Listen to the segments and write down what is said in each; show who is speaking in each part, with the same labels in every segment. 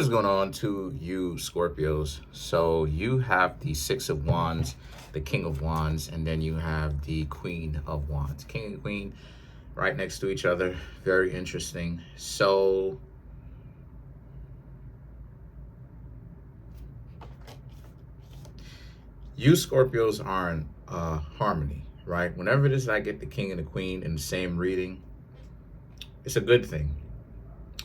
Speaker 1: What's going on to you Scorpios? So you have the Six of Wands, the King of Wands, and then you have the Queen of Wands. King and Queen right next to each other. Very interesting. So you Scorpios are in harmony, right? Whenever it is I get the King and the Queen in the same reading, it's a good thing.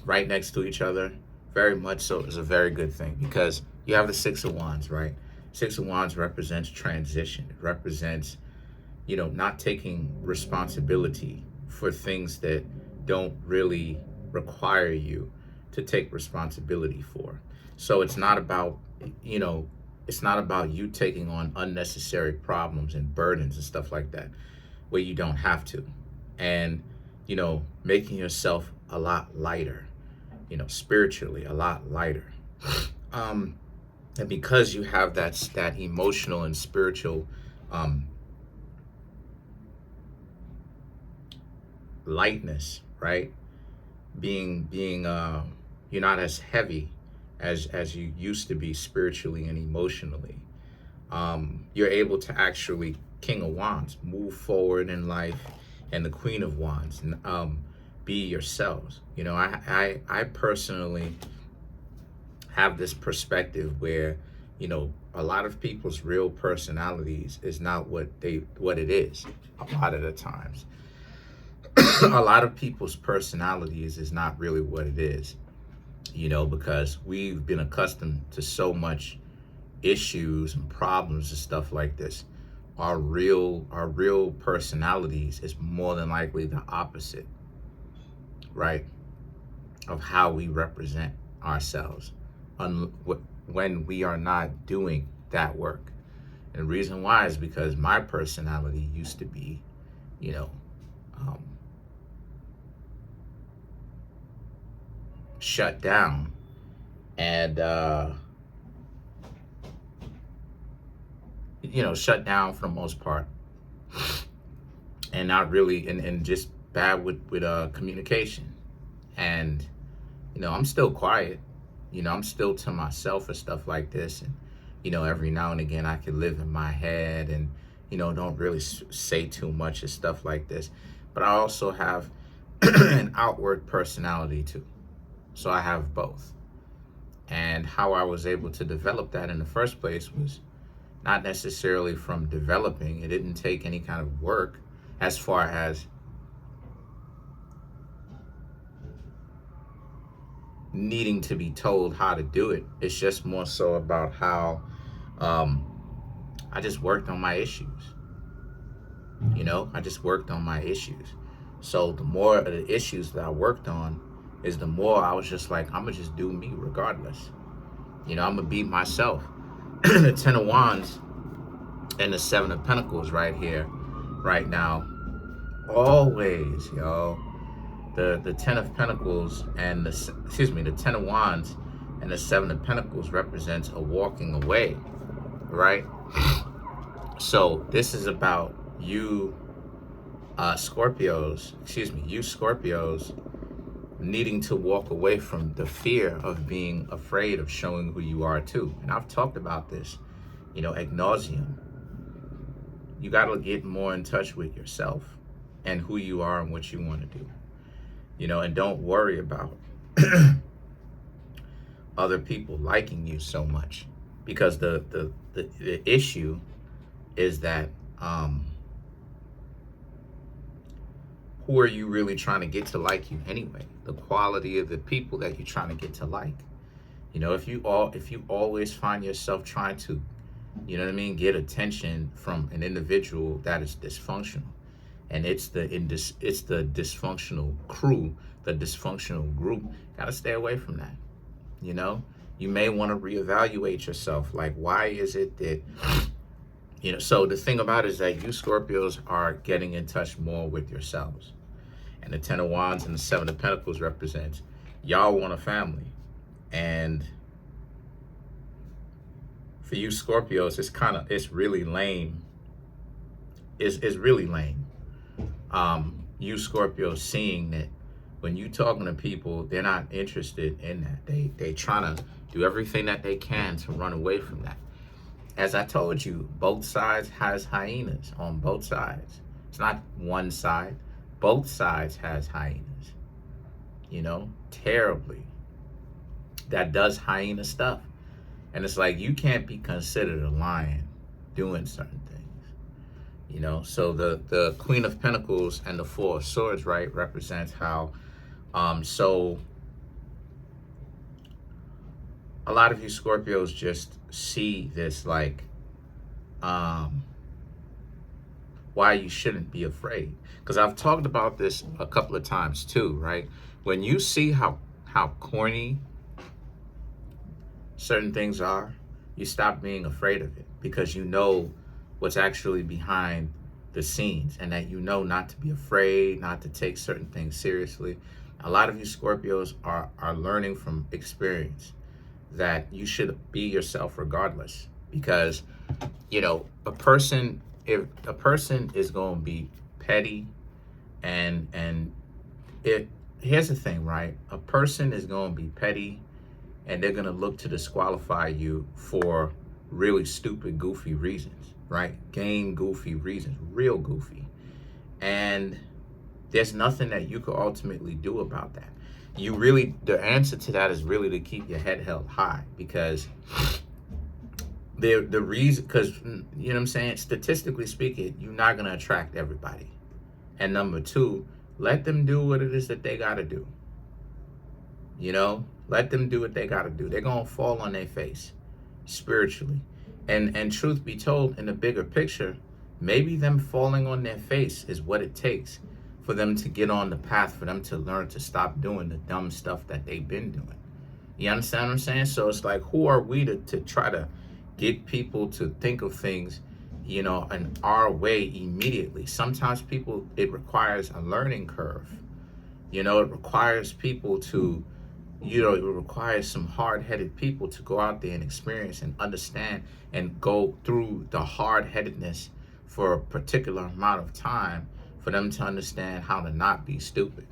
Speaker 1: Right next to each other, very much so, is a very good thing because you have the Six of Wands, right? Six of Wands represents transition. It represents, not taking responsibility for things that don't really require you to take responsibility for. So it's not about you taking on unnecessary problems and burdens and stuff like that where you don't have to. And, making yourself a lot lighter, spiritually a lot lighter. And because you have that emotional and spiritual lightness, right? Being you're not as heavy as you used to be spiritually and emotionally. You're able to actually, King of Wands, move forward in life, and the Queen of Wands, be yourselves. I personally have this perspective where, a lot of people's real personalities is not what it is a lot of the times. A lot of people's personalities is not really what it is, because we've been accustomed to so much issues and problems and stuff like this. Our real personalities is more than likely the opposite, right, of how we represent ourselves when we are not doing that work. And the reason why is because my personality used to be, shut down and shut down for the most part, and not really, and just bad with communication. And I'm still quiet, I'm still to myself and stuff like this. And every now and again I can live in my head and don't really say too much and stuff like this. But I also have an outward personality too, so I have both. And how I was able to develop that in the first place was not necessarily from developing. It didn't take any kind of work as far as needing to be told how to do it. It's just more so about how I just worked on my issues. I just worked on my issues. So the more of the issues that I worked on is the more I was just like, I'm gonna just do me regardless. I'm gonna be myself. The Ten of Wands and the Seven of Pentacles right here, right now, always, the Ten of Pentacles and the Ten of Wands and the Seven of Pentacles represents a walking away, right? So this is about you, you Scorpios, needing to walk away from the fear of being afraid of showing who you are too. And I've talked about this, ad nauseum. You got to get more in touch with yourself and who you are and what you want to do, and don't worry about other people liking you so much, because the issue is that who are you really trying to get to like you anyway? The quality of the people that you're trying to get to like. If you always find yourself trying to, get attention from an individual that is dysfunctional, and it's the dysfunctional crew, the dysfunctional group, gotta stay away from that. You may want to reevaluate yourself. Like, why is it that so the thing about it is that you Scorpios are getting in touch more with yourselves. And the Ten of Wands and the Seven of Pentacles represents y'all want a family. And for you Scorpios, it's really lame. It's really lame. You Scorpios seeing that when you talking to people, they're not interested in that. They trying to do everything that they can to run away from that. As I told you, both sides has hyenas on both sides. It's not one side. Both sides has hyenas. You know, terribly. That does hyena stuff. And it's like, you can't be considered a lion doing certain things. You know, so the Queen of Pentacles and the Four of Swords, right, represents how, so a lot of you Scorpios just see this like, why you shouldn't be afraid. Because I've talked about this a couple of times too, right? When you see how corny certain things are, you stop being afraid of it, because you know what's actually behind the scenes, and that you know not to be afraid, not to take certain things seriously. A lot of you Scorpios are learning from experience that you should be yourself regardless, because, you know, if a person is going to be petty and here's the thing, right? A person is going to be petty and they're going to look to disqualify you for really stupid, goofy reasons, right? Game goofy reasons, real goofy. And there's nothing that you could ultimately do about that. The answer to that is really to keep your head held high, because the reason, because, you know what I'm saying? Statistically speaking, you're not going to attract everybody. And number two, let them do what it is that they got to do. You know, let them do what they got to do. They're going to fall on their face spiritually. And truth be told, in the bigger picture, maybe them falling on their face is what it takes for them to get on the path, for them to learn to stop doing the dumb stuff that they've been doing. You understand what I'm saying? So it's like, who are we to try to get people to think of things, you know, in our way immediately? Sometimes people, it requires a learning curve. You know, it requires people to, you know, it requires some hard-headed people to go out there and experience and understand and go through the hard-headedness for a particular amount of time for them to understand how to not be stupid.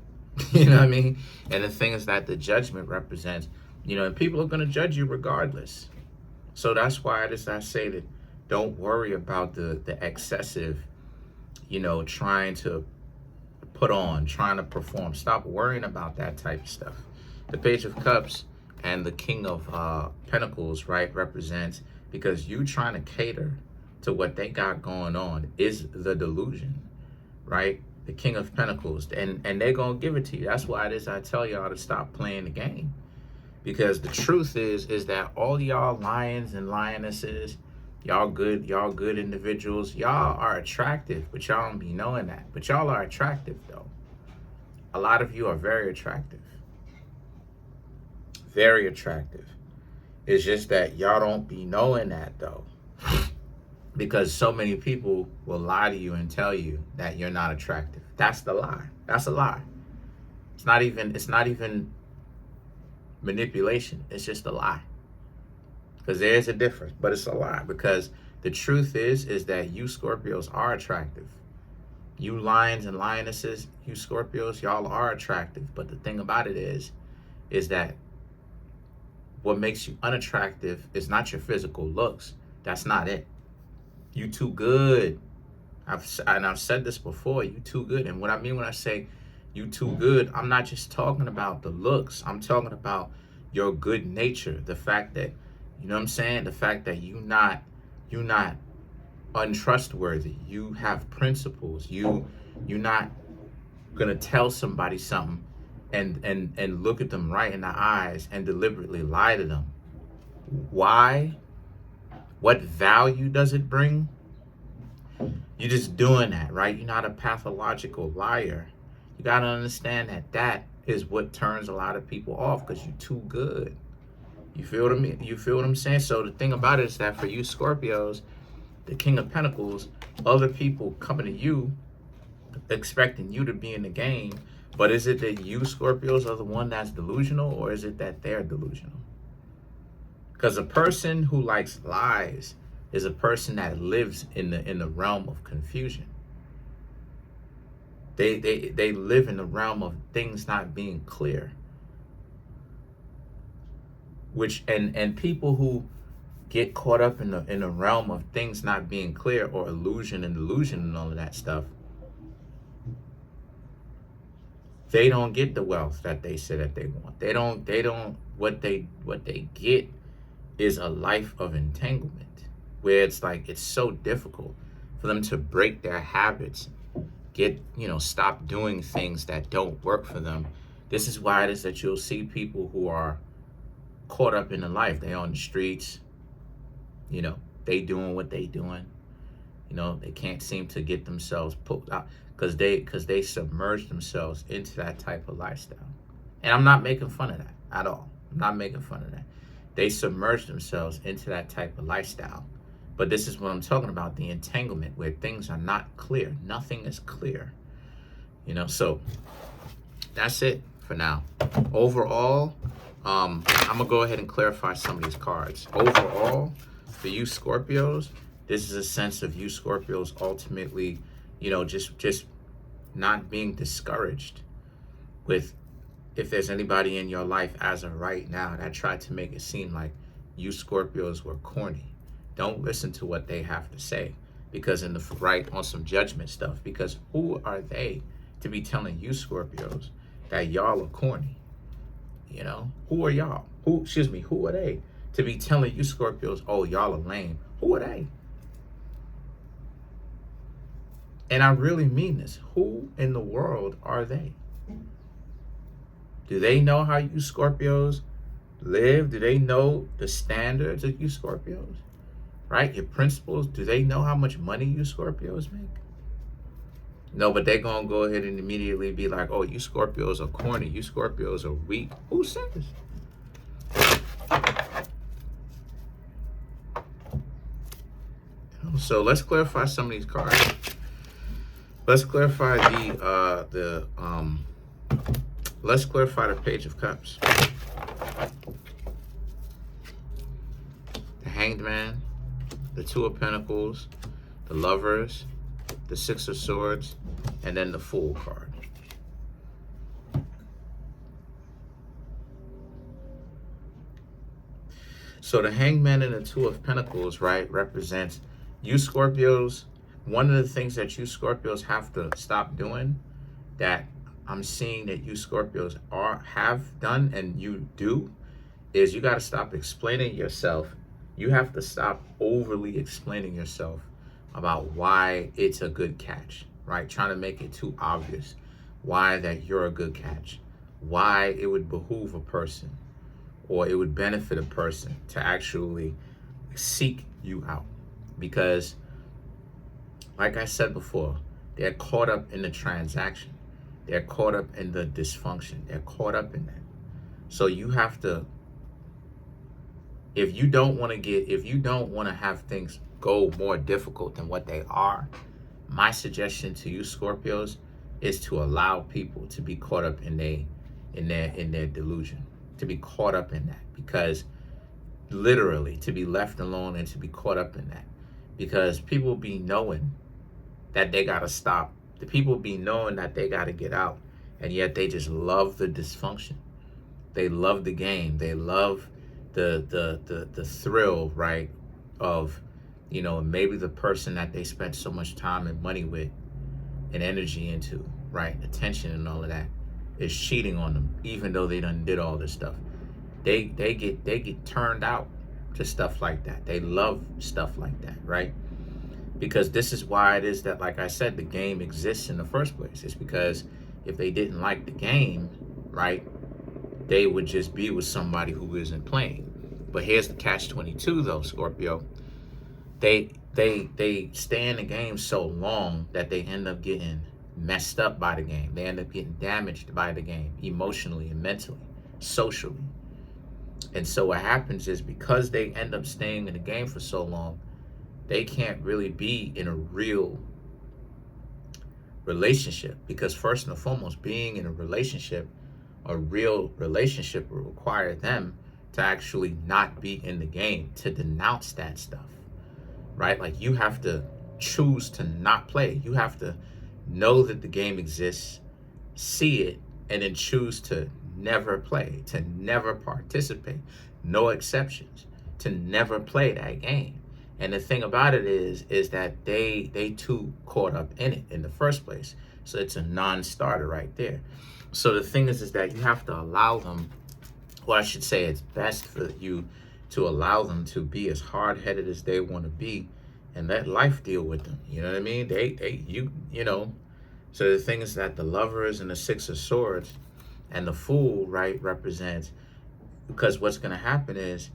Speaker 1: You know what I mean? And the thing is that the judgment represents, you know, and people are going to judge you regardless. So that's why I say that don't worry about the excessive, you know, trying to put on, trying to perform. Stop worrying about that type of stuff. The Page of Cups and the King of Pentacles, right, represents, because you trying to cater to what they got going on is the delusion, right? The King of Pentacles, and they're going to give it to you. That's why it is I tell y'all to stop playing the game. Because the truth is that all y'all lions and lionesses, y'all good individuals, y'all are attractive, but y'all don't be knowing that. But y'all are attractive, though. A lot of you are very attractive. Very attractive. It's just that y'all don't be knowing that, though. Because so many people will lie to you and tell you that you're not attractive. That's the lie. That's a lie. It's not even manipulation. It's just a lie. Because there's a difference, but it's a lie. Because the truth is that you Scorpios are attractive. You lions and lionesses, you Scorpios, y'all are attractive. But the thing about it is that what makes you unattractive is not your physical looks. That's not it. You too good. I've said this before. You too good. And what I mean when I say you too good, I'm not just talking about the looks. I'm talking about your good nature. The fact that, you know what I'm saying? The fact that you're not untrustworthy. You have principles. You're not gonna tell somebody something and look at them right in the eyes and deliberately lie to them. Why? What value does it bring? You're just doing that, right? You're not a pathological liar. You got to understand that is what turns a lot of people off, because you're too good. You feel what I mean? You feel what I'm saying? So the thing about it is that for you Scorpios, the King of Pentacles, other people coming to you expecting you to be in the game, but is it that you Scorpios are the one that's delusional, or is it that they're delusional? Because a person who likes lies is a person that lives in the realm of confusion. They live in the realm of things not being clear. Which and people who get caught up in the realm of things not being clear, or illusion and delusion and all of that stuff, they don't get the wealth that they say that they want. They don't what they get is a life of entanglement, where it's like it's so difficult for them to break their habits, stop doing things that don't work for them. This is why it is that you'll see people who are caught up in the life. They on the streets, they doing what they doing. They can't seem to get themselves pulled out because they submerge themselves into that type of lifestyle. And I'm not making fun of that at all. I'm not making fun of that. They submerge themselves into that type of lifestyle. But this is what I'm talking about, the entanglement, where things are not clear. Nothing is clear. So that's it for now. Overall, I'm going to go ahead and clarify some of these cards. Overall, for you Scorpios, this is a sense of you Scorpios ultimately, just not being discouraged with, if there's anybody in your life as of right now that tried to make it seem like you Scorpios were corny. Don't listen to what they have to say, because on some judgment stuff, because who are they to be telling you Scorpios that y'all are corny? Who are y'all? Who are they to be telling you Scorpios, oh, y'all are lame? Who are they? And I really mean this. Who in the world are they? Do they know how you Scorpios live? Do they know the standards of you Scorpios? Right? Your principles? Do they know how much money you Scorpios make? No, but they're going to go ahead and immediately be like, oh, you Scorpios are corny. You Scorpios are weak. Who says? So let's clarify some of these cards. Let's clarify let's clarify the Page of Cups. The Hanged Man, the Two of Pentacles, the Lovers, the Six of Swords, and then the Fool card. So the Hanged Man and the Two of Pentacles, right, represents you Scorpios. One of the things that you Scorpios have to stop doing, that I'm seeing that you Scorpios have done and you do, is you got to stop explaining yourself. You have to stop overly explaining yourself about why it's a good catch, right? Trying to make it too obvious why that you're a good catch, why it would behoove a person or it would benefit a person to actually seek you out. Because, like I said before, they're caught up in the transaction. They're caught up in the dysfunction. They're caught up in that. So you have to, if you don't want to have things go more difficult than what they are, my suggestion to you Scorpios is to allow people to be caught up in their delusion, to be caught up in that. Because literally, to be left alone and to be caught up in that. Because people be knowing that they got to stop. The people be knowing that they got to get out, and yet they just love the dysfunction. They love the game. They love the thrill, right, of, maybe the person that they spent so much time and money with and energy into, right, attention and all of that, is cheating on them, even though they done did all this stuff. They get turned out to stuff like that. They love stuff like that, right? Because this is why it is that, like I said, the game exists in the first place. It's because if they didn't like the game, right, they would just be with somebody who isn't playing. But here's the catch-22 though, Scorpio. They stay in the game so long that they end up getting messed up by the game. They end up getting damaged by the game, emotionally and mentally, socially. And so what happens is, because they end up staying in the game for so long, they can't really be in a real relationship. Because first and foremost, being in a real relationship will require them to actually not be in the game, to denounce that stuff, right? Like, you have to choose to not play. You have to know that the game exists, see it, and then choose to never play, to never participate, no exceptions, to never play that game. And the thing about it is that they too caught up in it in the first place. So it's a non-starter right there. So the thing is that you have to allow them, well, I should say it's best for you to allow them to be as hard-headed as they want to be, and let life deal with them. You know what I mean? You know. So the thing is that the Lovers and the Six of Swords and the Fool, right, represents, because what's going to happen is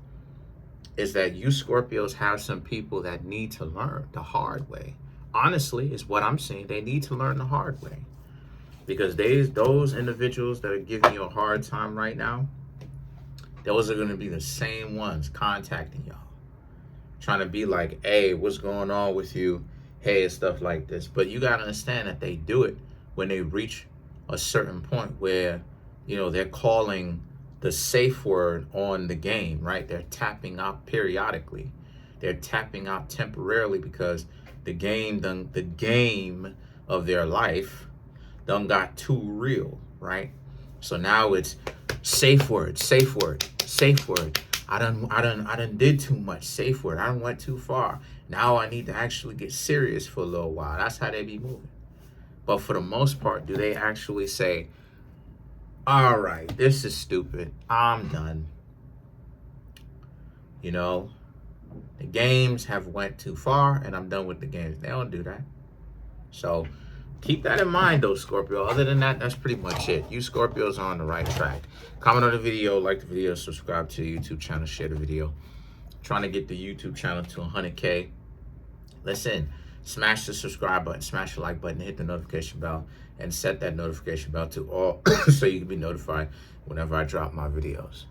Speaker 1: that you Scorpios have some people that need to learn the hard way. Honestly, is what I'm saying. They need to learn the hard way, because those individuals that are giving you a hard time right now, those are going to be the same ones contacting y'all, trying to be like, hey, what's going on with you? Hey, and stuff like this. But you got to understand that they do it when they reach a certain point where, you know, they're calling the safe word on the game, right? They're tapping out periodically. They're tapping out temporarily because the game of their life done got too real, right? So now it's safe word, safe word, safe word. I done did too much. Safe word. I done went too far. Now I need to actually get serious for a little while. That's how they be moving. But for the most part, do they actually say, all right, this is stupid, I'm done? You know, the games have went too far and I'm done with the games. They don't do that. So keep that in mind though, Scorpio. Other than that, that's pretty much it. You Scorpios are on the right track. Comment on the video, like the video, subscribe to the YouTube channel, share the video. Trying to get the YouTube channel to 100K. Listen, smash the subscribe button, smash the like button, hit the notification bell, and set that notification bell to all so you can be notified whenever I drop my videos.